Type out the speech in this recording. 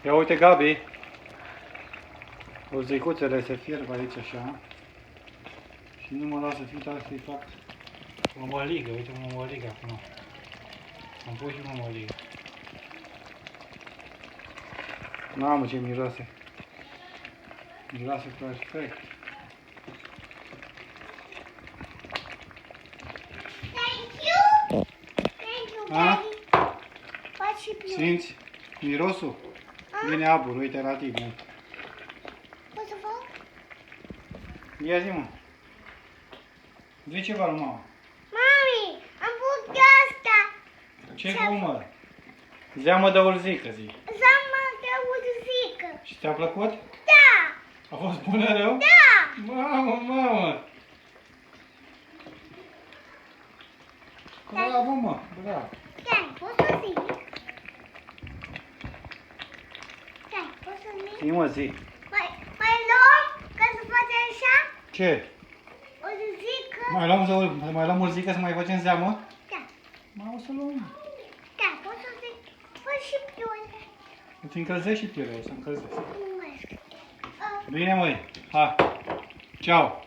Ia uite, Gabi. Urzicuțele se fierb aici așa. Și nu mă lasă fi tare să-i fac mămăligă. Uite mămăligă acum. Am pus și mămăligă. Mamă, ce miroase. Miroase perfect. Thank you. Thank you, Daddy. Faci și piu. Simți mirosul? Vine abur, uite la tine. Pot să fac? Ia zi, mă. Zi ceva lui mama. Mami, am pus de asta. Ce cu mă? Zeamă de urzică, zi. Zeamă de urzică. Și ți-a plăcut? Da. A fost bună rău? Da. Mamă, mamă! Bravo, mă, bravo. Stai, pot să zic? Stai, pot să zic? Zi, mă, zi. Mai luăm ca să facem așa? Ce? O zică? Mai luăm urzică să mai facem zeamă? Da. Mamă, să luăm. Da, pot să zic? Fă și pion. Îți încălzești și pielea, o să încălzesc. Mulțumesc. Bine, măi. Ha. Ceau.